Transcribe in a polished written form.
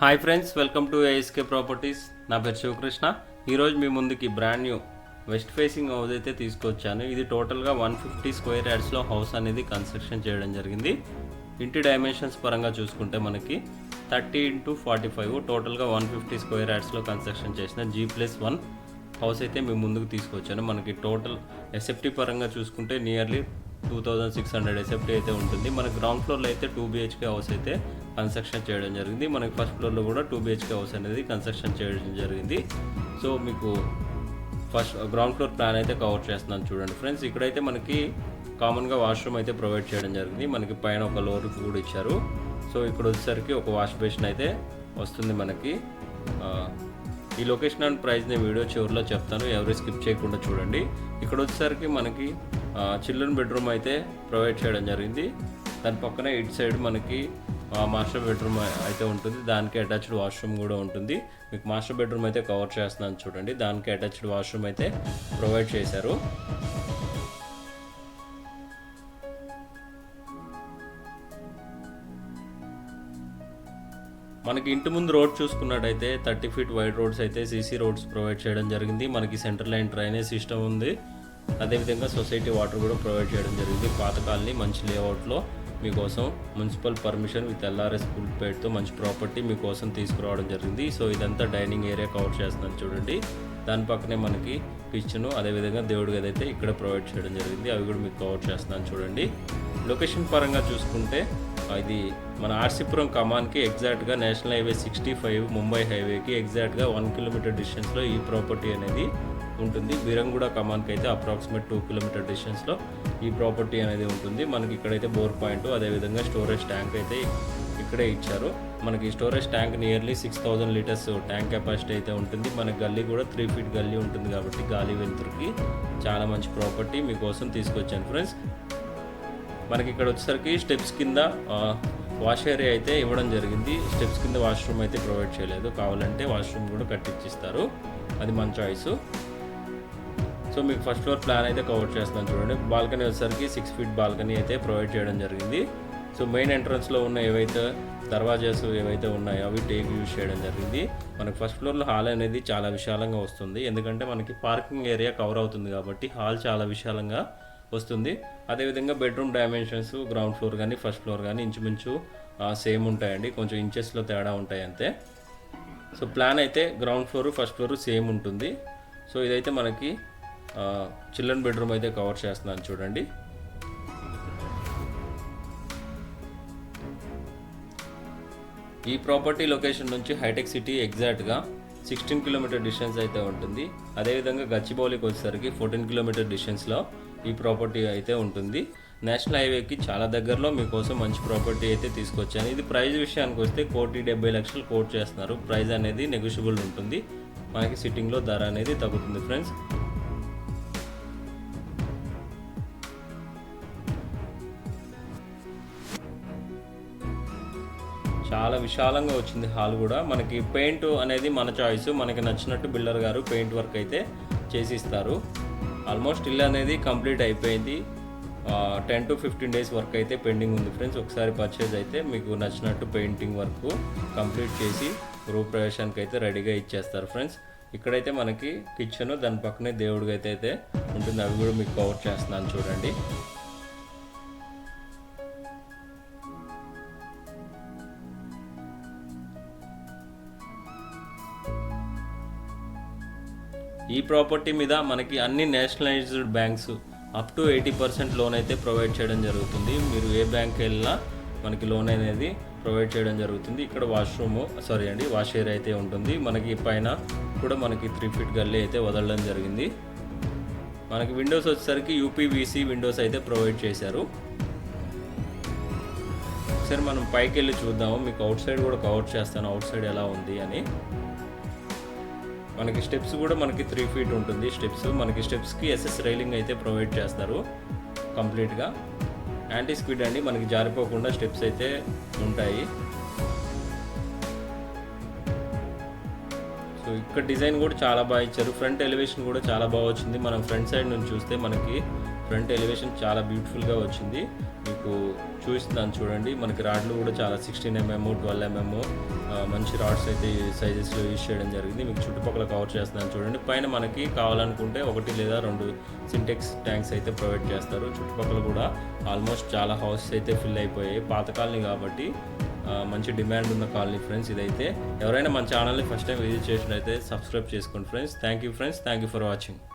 Hi friends, welcome to ASK properties. నా పేరు శివకృష్ణ. ఈరోజు మీ ముందుకి brand new west facing house అయితే తీసుకొచ్చాను. ఇది టోటల్గా 150 స్క్వేర్ యార్డ్స్లో హౌస్ అనేది కన్స్ట్రక్షన్ చేయడం జరిగింది. ఇంటి డైమెన్షన్స్ పరంగా చూసుకుంటే మనకి 30x45 టోటల్గా 150 స్క్వేర్ యార్డ్స్లో కన్స్ట్రక్షన్ చేసిన G+1 హౌస్ అయితే మీ ముందుకు తీసుకొచ్చాను. మనకి టోటల్ ఎస్ఎఫ్టీ పరంగా చూసుకుంటే నియర్లీ 2600 ఎస్ఎఫ్టీ అయితే ఉంటుంది. మన గ్రౌండ్ ఫ్లోర్లో అయితే 2 BHK హౌస్ అయితే కన్స్ట్రక్షన్ చేయడం జరిగింది. మనకి ఫస్ట్ ఫ్లోర్లో కూడా 2 BHK హౌస్ అనేది కన్స్ట్రక్షన్ చేయడం జరిగింది. సో మీకు ఫస్ట్ గ్రౌండ్ ఫ్లోర్ ప్లాన్ అయితే కవర్ చేస్తున్నాను చూడండి ఫ్రెండ్స్. ఇక్కడైతే మనకి కామన్గా వాష్రూమ్ అయితే ప్రొవైడ్ చేయడం జరిగింది. మనకి పైన ఒక లోర్ కూడా ఇచ్చారు. సో ఇక్కడ వచ్చేసరికి ఒక వాష్ బేసిన్ అయితే వస్తుంది మనకి. ఈ లొకేషన్ అండ్ ప్రైస్ నేను వీడియో చివరిలో చెప్తాను, ఎవరు స్కిప్ చేయకుండా చూడండి. ఇక్కడ వచ్చేసరికి మనకి చిల్డ్రన్ బెడ్రూమ్ అయితే ప్రొవైడ్ చేయడం జరిగింది. దాని పక్కనే ఇటు సైడ్ మనకి మాస్టర్ బెడ్రూమ్ అయితే ఉంటుంది. దానికి అటాచ్డ్ వాష్రూమ్ కూడా ఉంటుంది. మీకు మాస్టర్ బెడ్రూమ్ అయితే కవర్ చేస్తున్నాను చూడండి. దానికి అటాచ్డ్ వాష్రూమ్ అయితే ప్రొవైడ్ చేశారు. మనకి ఇంటి ముందు రోడ్ చూసుకున్నట్టయితే 30 ఫీట్ వైడ్ రోడ్స్ అయితే సీసీ రోడ్స్ ప్రొవైడ్ చేయడం జరిగింది. మనకి సెంట్రల్ లైన్ డ్రైనేజ్ సిస్టమ్ ఉంది. అదేవిధంగా సొసైటీ వాటర్ కూడా ప్రొవైడ్ చేయడం జరిగింది. పాత కాలనీ మంచి లేఅవుట్లో మీకోసం municipal permission with LRS full పేడ్తో మంచి ప్రాపర్టీ మీకోసం తీసుకురావడం జరిగింది. సో ఇదంతా డైనింగ్ ఏరియా కవర్ చేస్తున్నాను చూడండి. దాని పక్కనే మనకి కిచెన్, అదేవిధంగా దేవుడి గది అయితే ఇక్కడ ప్రొవైడ్ చేయడం జరిగింది. అవి కూడా మీకు కవర్ చేస్తున్నాను చూడండి. లొకేషన్ పరంగా చూసుకుంటే ఇది మన ఆర్సీపురం కమాన్కి ఎగ్జాక్ట్గా నేషనల్ హైవే 65 ముంబై హైవేకి ఎగ్జాక్ట్గా 1 కిలోమీటర్ డిస్టెన్స్లో ఈ ప్రాపర్టీ అనేది ఉంటుంది. బీరంగూడ కమాన్కి అయితే అప్రాక్సిమేట్ 2 కిలోమీటర్ డిస్టెన్స్లో ఈ ప్రాపర్టీ అనేది ఉంటుంది. మనకి ఇక్కడైతే బోర్ పాయింట్, అదేవిధంగా స్టోరేజ్ ట్యాంక్ అయితే ఇక్కడే ఇచ్చారు. మనకి storage tank nearly 6000 litres tank capacity అయితే ఉంటుంది. మన గల్లీ కూడా 3 ఫీట్ గల్లీ ఉంటుంది కాబట్టి గాలి వెలుతురుకి చాలా మంచి ప్రాపర్టీ మీకోసం తీసుకొచ్చాను ఫ్రెండ్స్. మనకి ఇక్కడ వచ్చేసరికి స్టెప్స్ కింద వాష్ ఏరియా అయితే ఇవ్వడం జరిగింది. స్టెప్స్ కింద వాష్రూమ్ అయితే ప్రొవైడ్ చేయలేదు. కావాలంటే వాష్రూమ్ కూడా కట్టించిస్తారు, అది మన చాయిస్. సో మీకు ఫస్ట్ ఫ్లోర్ ప్లాన్ అయితే కవర్ చేస్తున్నాను చూడండి. బాల్కనీ వచ్చేసరికి 6 ఫీట్ బాల్కనీ అయితే ప్రొవైడ్ చేయడం జరిగింది. సో మెయిన్ ఎంట్రన్స్లో ఉన్న ఏవైతే దర్వాజాస్ ఏవైతే ఉన్నాయో అవి టేక్ యూజ్ చేయడం జరిగింది. మనకి ఫస్ట్ ఫ్లోర్లో హాల్ అనేది చాలా విశాలంగా వస్తుంది. ఎందుకంటే మనకి పార్కింగ్ ఏరియా కవర్ అవుతుంది కాబట్టి హాల్ చాలా విశాలంగా వస్తుంది. అదేవిధంగా బెడ్రూమ్ డైమెన్షన్స్ గ్రౌండ్ ఫ్లోర్ కానీ ఫస్ట్ ఫ్లోర్ కానీ ఇంచుమించు సేమ్ ఉంటాయండి, కొంచెం ఇంచెస్లో తేడా ఉంటాయి అంతే. సో ప్లాన్ అయితే ground floor first floor same ఉంటుంది. సో ఇదైతే మనకి చిల్డ్రన్ బెడ్రూమ్ అయితే కవర్ చేస్తున్నాను చూడండి. ఈ ప్రాపర్టీ లొకేషన్ నుంచి హైటెక్ సిటీ ఎగ్జాక్ట్గా 16 కిలోమీటర్ డిస్టెన్స్ అయితే ఉంటుంది. అదేవిధంగా గచ్చిబౌలికి వచ్చేసరికి 14 కిలోమీటర్ డిస్టెన్స్లో ఈ ప్రాపర్టీ అయితే ఉంటుంది. నేషనల్ హైవేకి చాలా దగ్గరలో మీకోసం మంచి ప్రాపర్టీ అయితే తీసుకొచ్చాను. ఇది ప్రైస్ విషయానికి వస్తే 1,70,00,000 కోట్ చేస్తున్నారు. ప్రైస్ అనేది నెగోషియబుల్ ఉంటుంది. మనకి సిట్టింగ్లో ధర అనేది తగ్గుతుంది ఫ్రెండ్స్. చాలా విశాలంగా వచ్చింది హాల్ కూడా. మనకి పెయింట్ అనేది మన చాయిస్, మనకి నచ్చినట్టు బిల్డర్ గారు పెయింట్ వర్క్ అయితే చేసి ఇస్తారు. ఆల్మోస్ట్ ఇల్లు అనేది కంప్లీట్ అయిపోయింది. 10 to 15 డేస్ వర్క్ అయితే పెండింగ్ ఉంది ఫ్రెండ్స్. ఒకసారి పర్చేజ్ అయితే మీకు నచ్చినట్టు పెయింటింగ్ వర్క్ కంప్లీట్ చేసి గృహప్రవేశానికి అయితే రెడీగా ఇచ్చేస్తారు ఫ్రెండ్స్. ఇక్కడైతే మనకి కిచెన్, దాని పక్కనే దేవుడికి అయితే ఉంటుంది. అవి కూడా మీకు కవర్ చేస్తున్నాను చూడండి. ఈ ప్రాపర్టీ మీద మనకి అన్ని nationalised banks up to 80% loan అయితే ప్రొవైడ్ చేయడం జరుగుతుంది. మీరు ఏ బ్యాంక్ వెళ్ళినా మనకి లోన్ అనేది ప్రొవైడ్ చేయడం జరుగుతుంది. ఇక్కడ వాష్ ఏరియా అయితే ఉంటుంది. మనకి పైన కూడా మనకి 3 ఫీట్ గల్లీ అయితే వదలడం జరిగింది. మనకి విండోస్ వచ్చేసరికి UPVC విండోస్ అయితే ప్రొవైడ్ చేశారు. ఒకసారి మనం పైకి వెళ్ళి చూద్దాము. మీకు అవుట్ సైడ్ కూడా కవర్ చేస్తాను, అవుట్ సైడ్ ఎలా ఉంది అని. మనకి స్టెప్స్ కూడా మనకి 3 ఫీట్ ఉంటుంది. మనకి స్టెప్స్కి SS రైలింగ్ అయితే ప్రొవైడ్ చేస్తారు కంప్లీట్గా. యాంటీ స్క్విడ్ అండి, మనకి జారిపోకుండా స్టెప్స్ అయితే ఉంటాయి. సో ఇక్కడ డిజైన్ కూడా చాలా బాగా ఇచ్చారు. ఫ్రంట్ ఎలివేషన్ కూడా చాలా బాగా వచ్చింది. మనం ఫ్రంట్ సైడ్ నుంచి చూస్తే మనకి ఫ్రంట్ ఎలివేషన్ చాలా బ్యూటిఫుల్గా వచ్చింది. మీకు మీకు చూపిస్తున్నాను చూడండి. మనకి రాడ్లు కూడా చాలా 16mm 12mm మంచి రాడ్స్ అయితే ఈ సైజెస్లో యూజ్ చేయడం జరిగింది. మీకు చుట్టుపక్కల కవర్ చేస్తున్నాను చూడండి. పైన మనకి కావాలనుకుంటే 1 లేదా 2 సింటెక్స్ ట్యాంక్స్ అయితే ప్రొవైడ్ చేస్తారు. చుట్టుపక్కల కూడా ఆల్మోస్ట్ చాలా హౌసెస్ అయితే ఫిల్ అయిపోయాయి. పాత కాలనీ కాబట్టి మంచి డిమాండ్ ఉన్న కాలనీ ఫ్రెండ్స్ ఇదైతే. ఎవరైనా మన ఛానల్ని ఫస్ట్ టైం విజిట్ చేసినట్లయితే సబ్స్క్రైబ్ చేసుకోండి friends. Thank you friends, thank you for watching.